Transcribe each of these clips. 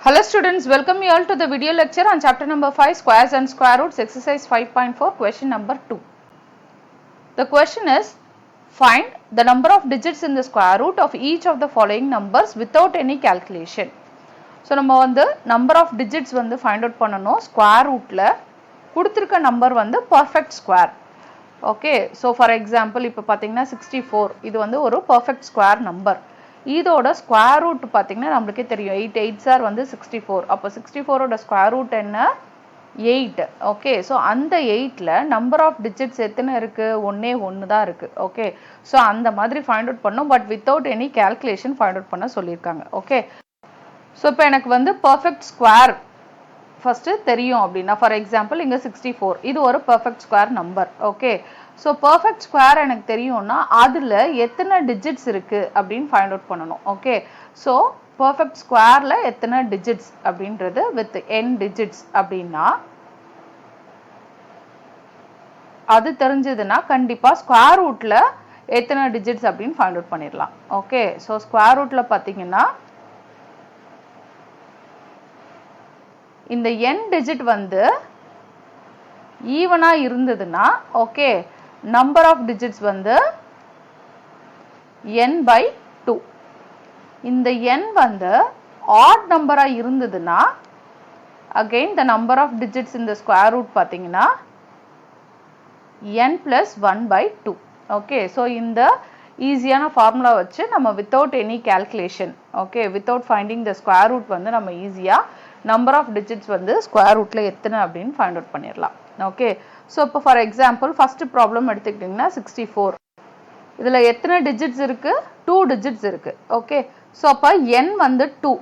Hello students, welcome you all to the video lecture on chapter number 5 squares and square roots exercise 5.4 question number 2. The question is find the number of digits in the square root of each of the following numbers without any calculation. So நம்ம வந்து number of digits வந்து find out பண்ணனும் square rootல கொடுத்திருக்க number வந்து perfect square. Okay, so for example இப்போ பாத்தீங்கன்னா 64 இது வந்து ஒரு perfect square number. இதோட ஸ்கொயர் ரூட் பார்த்தீங்கன்னா நம்மளுக்கே தெரியும் 8 8s are வந்து 64 அப்போ 64 ஓட ஸ்கொயர் ரூட் என்ன 8 ஓகே ஸோ அந்த 8ல நம்பர் ஆஃப் டிஜிட்ஸ் எத்தனை இருக்கு ஒன்னே ஒன்று தான் இருக்கு ஓகே ஸோ அந்த மாதிரி ஃபைண்ட் அவுட் பண்ணோம் but without any calculation find out பண்ண சொல்லியிருக்காங்க ஓகே ஸோ இப்போ எனக்கு வந்து பர்ஃபெக்ட் ஸ்கொயர் ஃபர்ஸ்ட் தெரியும் அப்படின்னா ஃபார் எக்ஸாம்பிள் இங்கே 64 இது ஒரு perfect square number okay so perfect square எனக்கு தெரியும்னா அதில் எத்தனை டிஜிட்ஸ் இருக்குது அப்படின்னு ஃபைண்ட் அவுட் பண்ணணும் ஓகே ஸோ பர்ஃபெக்ட் ஸ்கொயரில் எத்தனை டிஜிட்ஸ் அப்படின்றது வித் n டிஜிட்ஸ் அப்படின்னா அது தெரிஞ்சதுன்னா கண்டிப்பாக ஸ்கொயர் ரூட்டில் எத்தனை டிஜிட்ஸ் அப்படின்னு ஃபைண்ட் அவுட் பண்ணிடலாம் ஓகே ஸோ ஸ்கொயர் ரூட்டில் பார்த்தீங்கன்னா இந்த n டிஜிட் வந்து ஈவனா இருந்ததுன்னா ஓகே நம்பர் ஆஃப் டிஜிட்ஸ் வந்து n by 2 இந்த n வந்து ஆட் நம்பரா இருந்ததுன்னா again the number of digits in the square root பாத்தீங்கன்னா n plus 1 by 2 okay so இந்த ஈஸியான ஃபார்முலா வச்சு நம்ம without any calculation okay without finding the square root வந்து நம்ம ஈஸியா number of digits வந்து square rootல எத்தனை அப்படின்னு find out பண்ணிடலாம் ஓகே ஸோ இப்போ ஃபார் எக்ஸாம்பிள் ஃபர்ஸ்ட் ப்ராப்ளம் எடுத்துக்கிட்டிங்கன்னா 64 இதில் எத்தனை டிஜிட்ஸ் இருக்கு 2 டிஜிட்ஸ் இருக்கு ஓகே ஸோ அப்போ n வந்து 2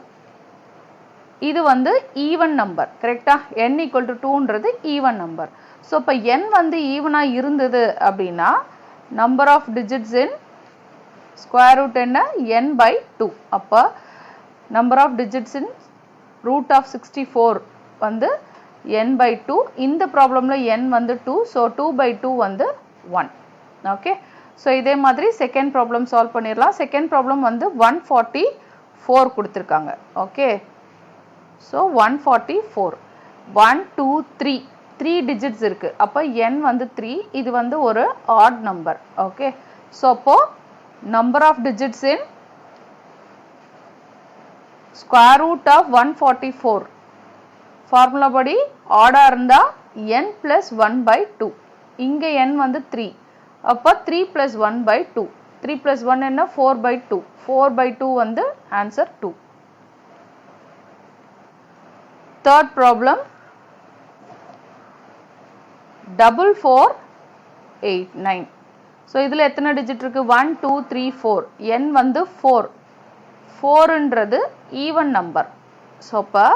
இது வந்து ஈவன் நம்பர் கரெக்டா n ஈக்குவல் டு 2ன்றது ஈவன் நம்பர் ஸோ இப்போ n வந்து ஈவனாக இருந்தது அப்படின்னா number of digits in square root என்ன n by 2 அப்போ number of digits in root of 64 வந்து n by 2 இந்த ப்ராப்ளம்ல n வந்து 2 ஸோ 2 by 2 வந்து 1 ஓகே ஸோ இதே மாதிரி செகண்ட் ப்ராப்ளம் சால்வ் பண்ணிடலாம் செகண்ட் ப்ராப்ளம் வந்து 144 கொடுத்துருக்காங்க ஓகே ஸோ 144 1 2 3 3 டிஜிட்ஸ் இருக்கு அப்போ n வந்து 3 இது வந்து ஒரு ஆட் நம்பர் ஓகே ஸோ அப்போ number of digits in square root of 144 formula படி ஆடா இருந்தா n plus 1 by 2 இங்க n வந்து 3 அப்போ 3 plus 1 by 2 3 plus 1 என்ன 4 by 2 4 by 2 வந்து ஆன்சர் 2 தேர்ட் ப்ராப்ளம் 4489 ஸோ இதில் எத்தனை டிஜிட் இருக்கு 1 2 3 4 n வந்து 4 4ன்றது ஈவன் நம்பர் ஸோ அப்போ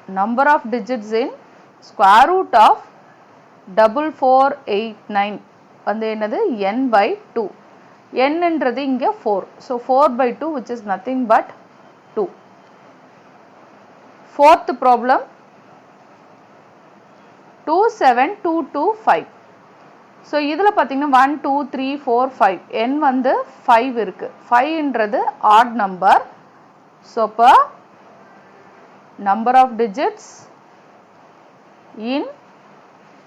number of digits in square root of 4489 வந்து என்னது n by 2 n என்றது இங்க 4 so 4 by 2 which is nothing but 2 fourth problem 27225 so இதுல பாத்தீங்கன்னா 1 2 3 4 5 n வந்து 5 இருக்கு 5 என்றது odd number so அப்ப number of digits in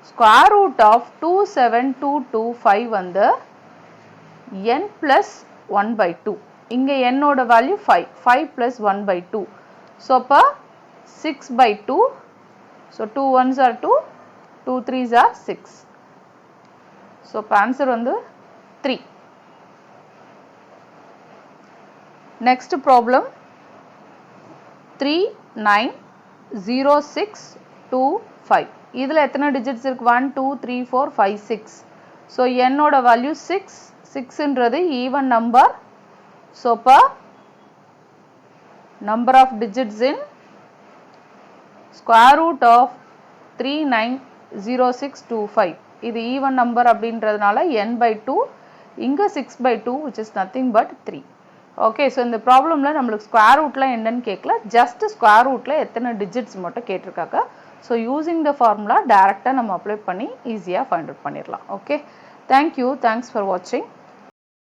square root of 27225 வந்து n plus 1 by 2 இங்க n ஓட வேல்யூ 5 5 plus 1 by 2 so அப்ப 6 by 2 so 2 1s are 2 2 3s are 6 so answer வந்து 3 next problem 390625 இதில் எத்தனை டிஜிட்ஸ் இருக்கு 1 2 3 4 5 6 ஸோ என்னோட வேல்யூ 6 6ன்றது ஈவன் நம்பர் ஸோ இப்போ number of digits in square root of 390625 இது ஈவன் நம்பர் அப்படின்றதுனால n by 2 இங்கே 6 by 2 which is nothing but 3 okay so இந்த ப்ராப்ளமில் நம்மளுக்கு ஸ்கொயர் ரூட்லாம் என்னன்னு கேட்கல ஜஸ்ட் ஸ்கொயர் ரூட்டில் எத்தனை டிஜிட்ஸ் மட்டும் கேட்டிருக்காங்க ஸோ யூஸிங் த ஃபார்முலா டேரெக்டாக நம்ம அப்ளை பண்ணி ஈஸியாக ஃபைண்ட் அவுட் பண்ணிடலாம் ஓகே தேங்க்யூ தேங்க்ஸ் ஃபார் வாட்சிங்